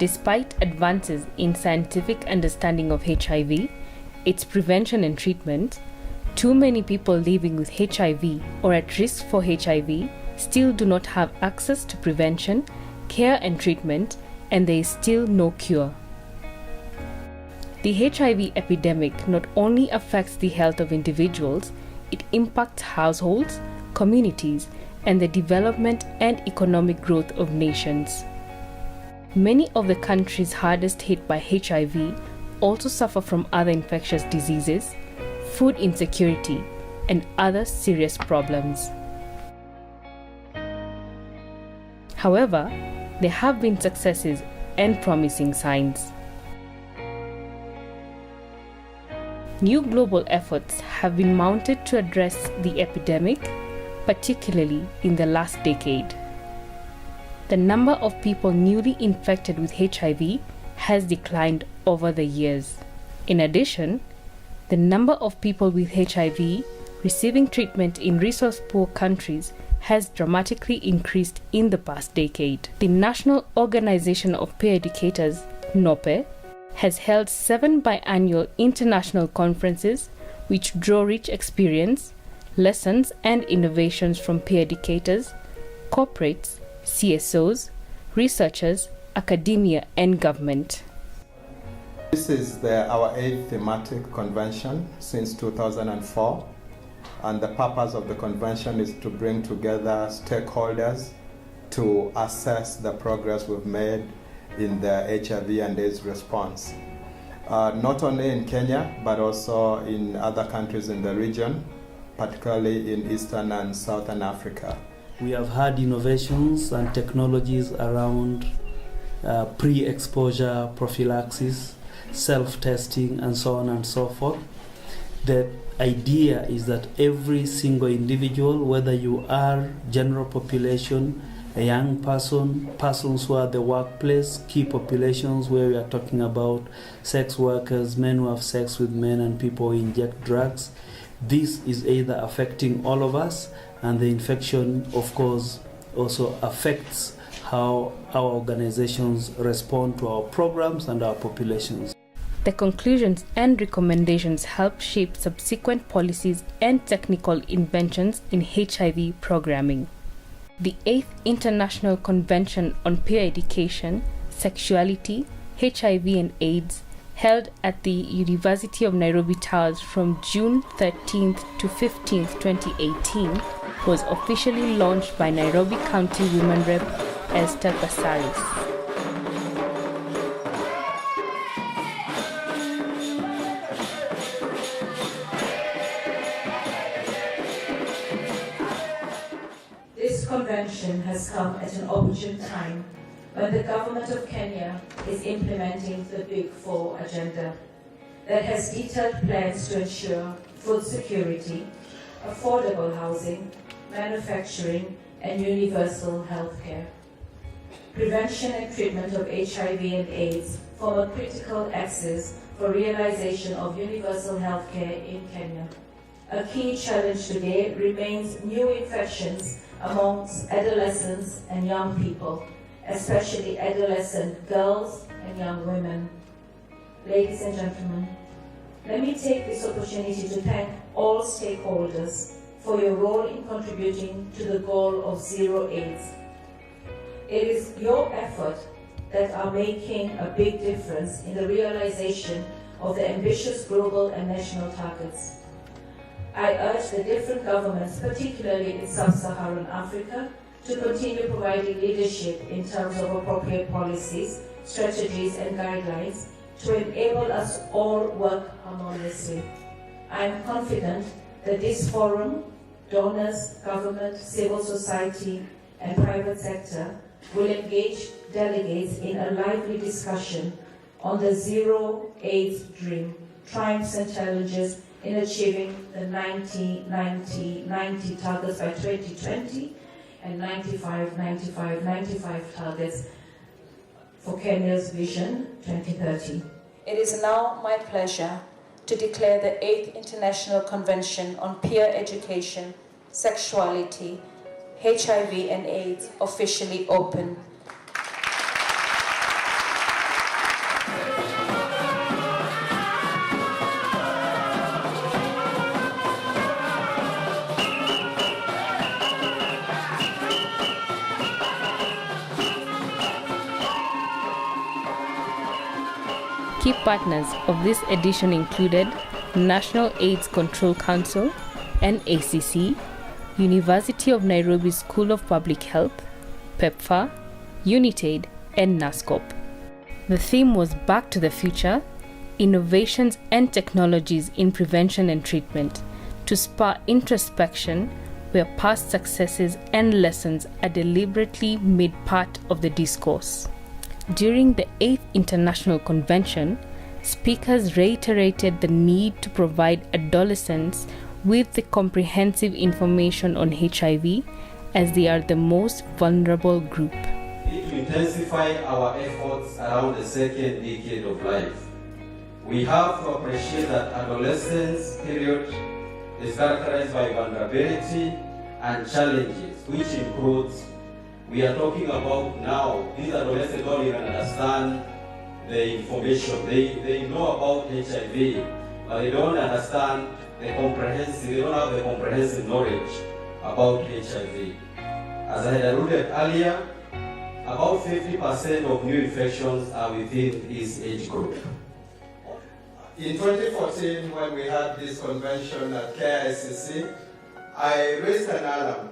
Despite advances in scientific understanding of HIV, its prevention and treatment, too many people living with HIV or at risk for HIV still do not have access to prevention, care and treatment, and there is still no cure. The HIV epidemic not only affects the health of individuals, it impacts households, communities, and the development and economic growth of nations. Many of the countries hardest hit by HIV also suffer from other infectious diseases, food insecurity, and other serious problems. However, there have been successes and promising signs. New global efforts have been mounted to address the epidemic, particularly in the last decade. The number of people newly infected with HIV has declined over the years. In addition, the number of people with HIV receiving treatment in resource-poor countries has dramatically increased in the past decade. The National Organization of Peer Educators, NOPE, has held 7 biannual international conferences which draw rich experience, lessons and innovations from peer educators, corporates, CSOs, researchers, academia and government. This is our 8th thematic convention since 2004, and the purpose of the convention is to bring together stakeholders to assess the progress we've made in the HIV and AIDS response, not only in Kenya but also in other countries in the region, particularly in Eastern and Southern Africa. We have had innovations and technologies around pre-exposure prophylaxis, self-testing, and so on and so forth. The idea is that every single individual, whether you are general population, a young person, persons who are at the workplace, key populations where we are talking about sex workers, men who have sex with men, and people who inject drugs, this is either affecting all of us, and the infection, of course, also affects how our organizations respond to our programs and our populations. The conclusions and recommendations help shape subsequent policies and technical inventions in HIV programming. The 8th International Convention on Peer Education, Sexuality, HIV and AIDS, held at the University of Nairobi Towers from June 13th to 15th, 2018, was officially launched by Nairobi County Women Rep Esther Basaris. This convention has come at an opportune time when the government of Kenya is implementing the Big Four agenda that has detailed plans to ensure food security, affordable housing, manufacturing, and universal health care. Prevention and treatment of HIV and AIDS form a critical axis for realization of universal health care in Kenya. A key challenge today remains new infections amongst adolescents and young people, especially adolescent girls and young women. Ladies and gentlemen, let me take this opportunity to thank all stakeholders for your role in contributing to the goal of zero AIDS. It is your effort that are making a big difference in the realization of the ambitious global and national targets. I urge the different governments, particularly in sub-Saharan Africa, to continue providing leadership in terms of appropriate policies, strategies and guidelines to enable us all work harmoniously. I am confident that this forum, donors, government, civil society and private sector will engage delegates in a lively discussion on the Zero AIDS Dream, triumphs and challenges in achieving the 90-90-90 targets by 2020 and 95-95-95 targets for Kenya's Vision 2030. It is now my pleasure to declare the 8th International Convention on Peer Education, Sexuality, HIV and AIDS officially open. Key partners of this edition included National AIDS Control Council, NACC, University of Nairobi School of Public Health, PEPFAR, UNAIDS, and NASCOP. The theme was Back to the Future, Innovations and Technologies in Prevention and Treatment, to spur introspection where past successes and lessons are deliberately made part of the discourse. During the 8th International Convention, speakers reiterated the need to provide adolescents with the comprehensive information on HIV, as they are the most vulnerable group. We need to intensify our efforts around the second decade of life. We have to appreciate that adolescence period is characterized by vulnerability and challenges, which includes, we are talking about now, these adolescents don't even understand the information. They know about HIV, but they don't understand they don't have the comprehensive knowledge about HIV. As I had alluded earlier, about 50% of new infections are within this age group. In 2014, when we had this convention at KICC, I raised an alarm.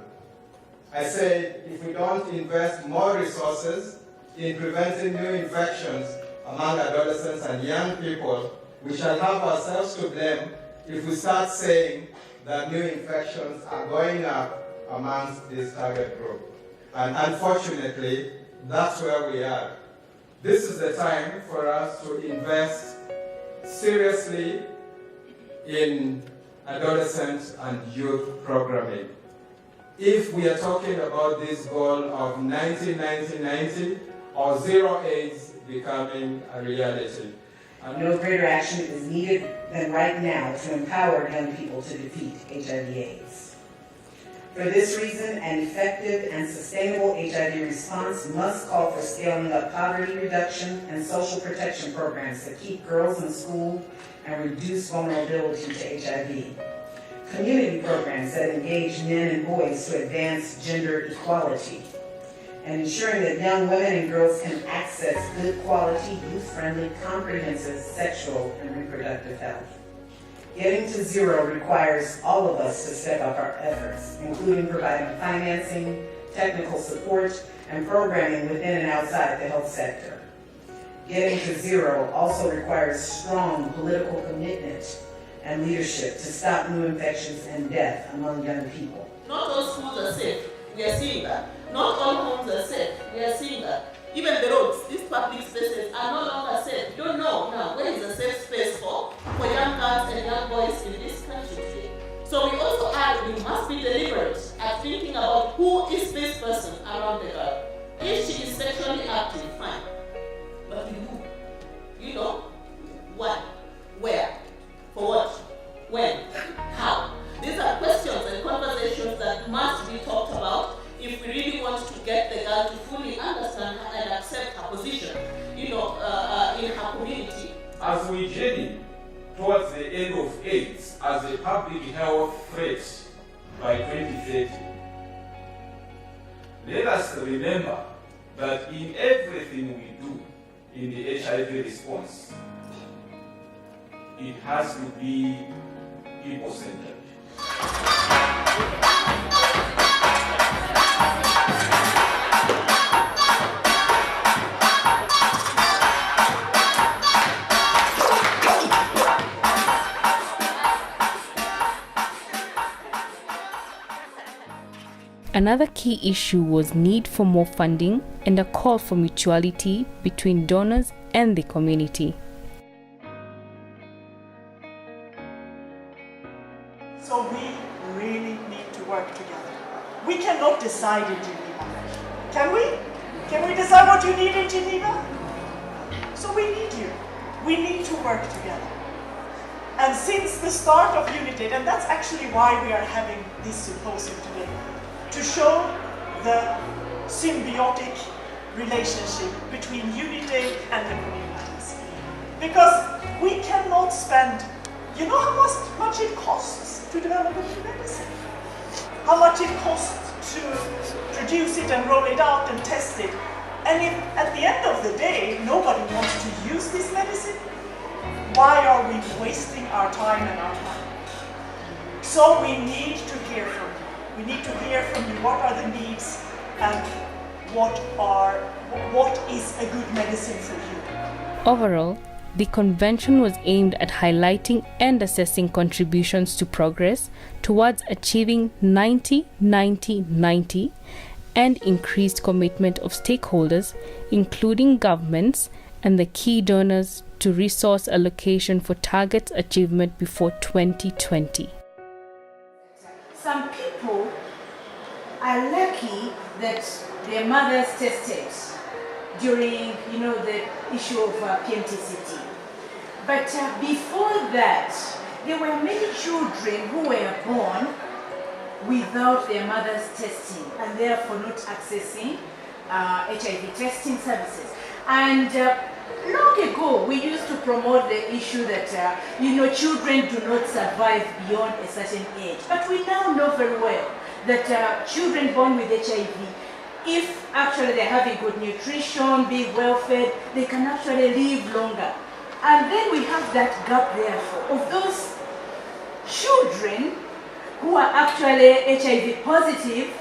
I said, if we don't invest more resources in preventing new infections among adolescents and young people, we shall have ourselves to blame if we start saying that new infections are going up amongst this target group. And unfortunately, that's where we are. This is the time for us to invest seriously in adolescent and youth programming. If we are talking about this goal of 90-90-90 or zero AIDS becoming a reality. No greater action is needed than right now to empower young people to defeat HIV/AIDS. For this reason, an effective and sustainable HIV response must call for scaling up poverty reduction and social protection programs that keep girls in school and reduce vulnerability to HIV. Community programs that engage men and boys to advance gender equality, and ensuring that young women and girls can access good quality, youth-friendly, comprehensive sexual and reproductive health. Getting to zero requires all of us to step up our efforts, including providing financing, technical support, and programming within and outside the health sector. Getting to zero also requires strong political commitment and leadership to stop new infections and death among young people. Not all schools are safe. We are seeing that. Not all homes are safe. We are seeing that. Even the roads, these public spaces are no longer safe. You don't know now where is a safe space for young girls and young boys in this country today. So we also add, we must be deliberate at thinking about who is this person around the girl. If she is sexually active, fine. But who? You know? What? Where? For what? When? How? These are questions and conversations that must be talked about if we really want to get the girl to fully understand and accept her position, in her community. As we journey towards the end of AIDS as a public health threat by 2030, let us remember that in everything we do in the HIV response, it has to be people-centered. Another key issue was need for more funding and a call for mutuality between donors and the community. So we really need to work together. We cannot decide in Geneva. Can we? Can we decide what you need in Geneva? So we need you. We need to work together. And since the start of UNAIDS, and that's actually why we are having this symposium today, to show the symbiotic relationship between UNAIDS and the communities. Because we cannot spend, you know how much it costs to develop a new medicine? How much it costs to produce it and roll it out and test it? And if at the end of the day, nobody wants to use this medicine, why are we wasting our time and our money? So we need to hear from you. We need to hear from you what are the needs and what is a good medicine for you. Overall, the convention was aimed at highlighting and assessing contributions to progress towards achieving 90-90-90 and increased commitment of stakeholders, including governments and the key donors, to resource allocation for target achievement before 2020. Some people are lucky that their mothers tested during, the issue of PMTCT. But before that, there were many children who were born without their mothers testing and therefore not accessing HIV testing services. And long ago, we used to promote the issue that, children do not survive beyond a certain age. But we now know very well that children born with HIV, if actually they're having good nutrition, being well fed, they can actually live longer. And then we have that gap therefore of those children who are actually HIV positive,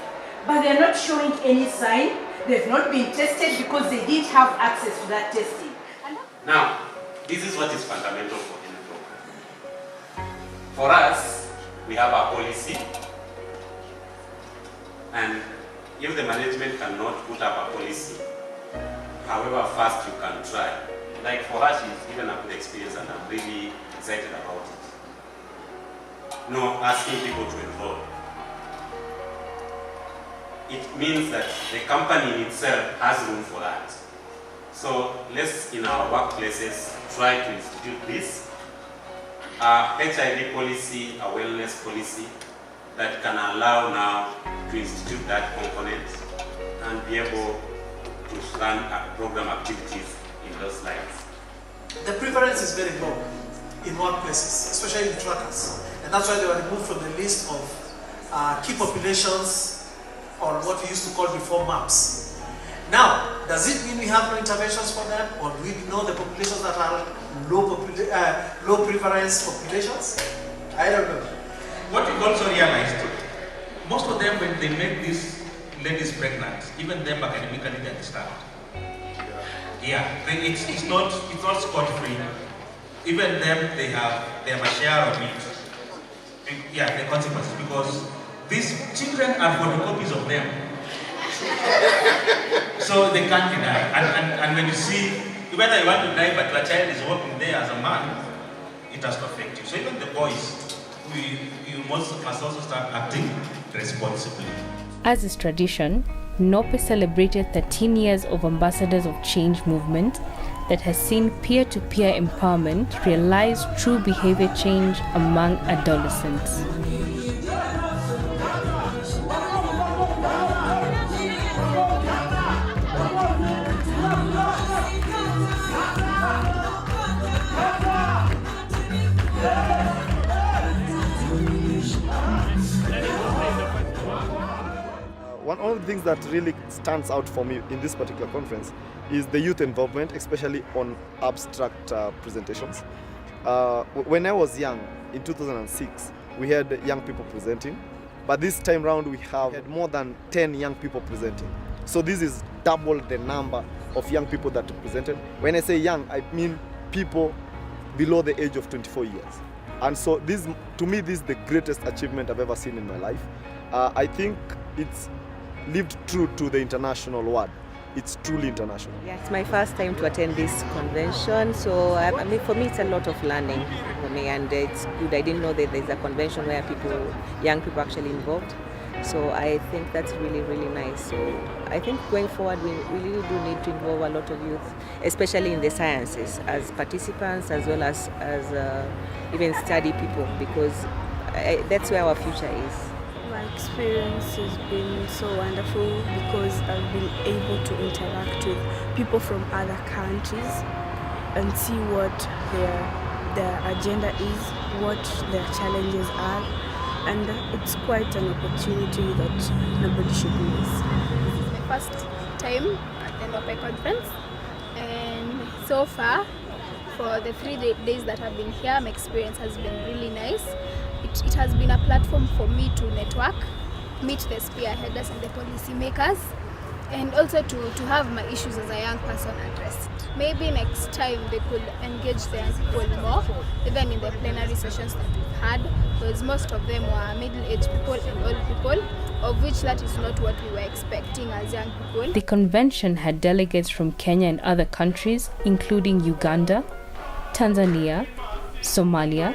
but they're not showing any sign. They've not been tested because they didn't have access to that testing. Now, this is what is fundamental for any program. For us, we have a policy, and if the management cannot put up a policy, however fast you can try, like for us, it's even a good experience and I'm really excited about it. Asking people to enroll. It means that the company in itself has room for that. So let's, in our workplaces, try to institute this. HIV policy, a wellness policy that can allow now to institute that component and be able to run program activities in those lines. The prevalence is very low in workplaces, especially in trackers. And that's why they were removed from the list of key populations, or what we used to call before MAPS. Now, does it mean we have no interventions for them, or do we know the populations that are low prevalence populations? I don't know. What you also realized, most of them, when they make these ladies pregnant, even them academically they understand. Yeah, it's not scot-free. Even them, they have a share of it. Yeah, the consequences, because these children are photocopies of them. So they can't deny. And when you see, whether you want to die but your child is working there as a man, it has to affect you. So even the boys, you must also start acting responsibly. As is tradition, NOPE celebrated 13 years of Ambassadors of Change movement that has seen peer-to-peer empowerment realize true behavior change among adolescents. One of the things that really stands out for me in this particular conference is the youth involvement, especially on abstract presentations. When I was young, in 2006, we had young people presenting, but this time round we have had more than 10 young people presenting. So this is double the number of young people that presented. When I say young, I mean people below the age of 24 years. And so this, to me, this is the greatest achievement I've ever seen in my life. I think it's lived true to the international word. It's truly international. Yeah, it's my first time to attend this convention, so I mean, for me it's a lot of learning for me, and it's good. I didn't know that there's a convention where young people actually involved. So I think that's really, really nice. So I think going forward, we really do need to involve a lot of youth, especially in the sciences, as participants as well as even study people, because that's where our future is. My experience has been so wonderful because I've been able to interact with people from other countries and see what their agenda is, what their challenges are, and it's quite an opportunity that nobody should miss. This is my first time at the NOPE conference, and so far, for the 3 days that I've been here. My experience has been really nice. It has been a platform for me to network, meet the spearheaders and the policymakers, and also to have my issues as a young person addressed. Maybe next time they could engage the young people more, even in the plenary sessions that we've had, because most of them were middle-aged people and old people, of which that is not what we were expecting as young people. The convention had delegates from Kenya and other countries, including Uganda, Tanzania, Somalia,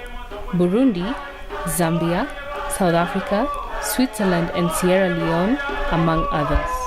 Burundi, Zambia, South Africa, Switzerland and Sierra Leone, among others.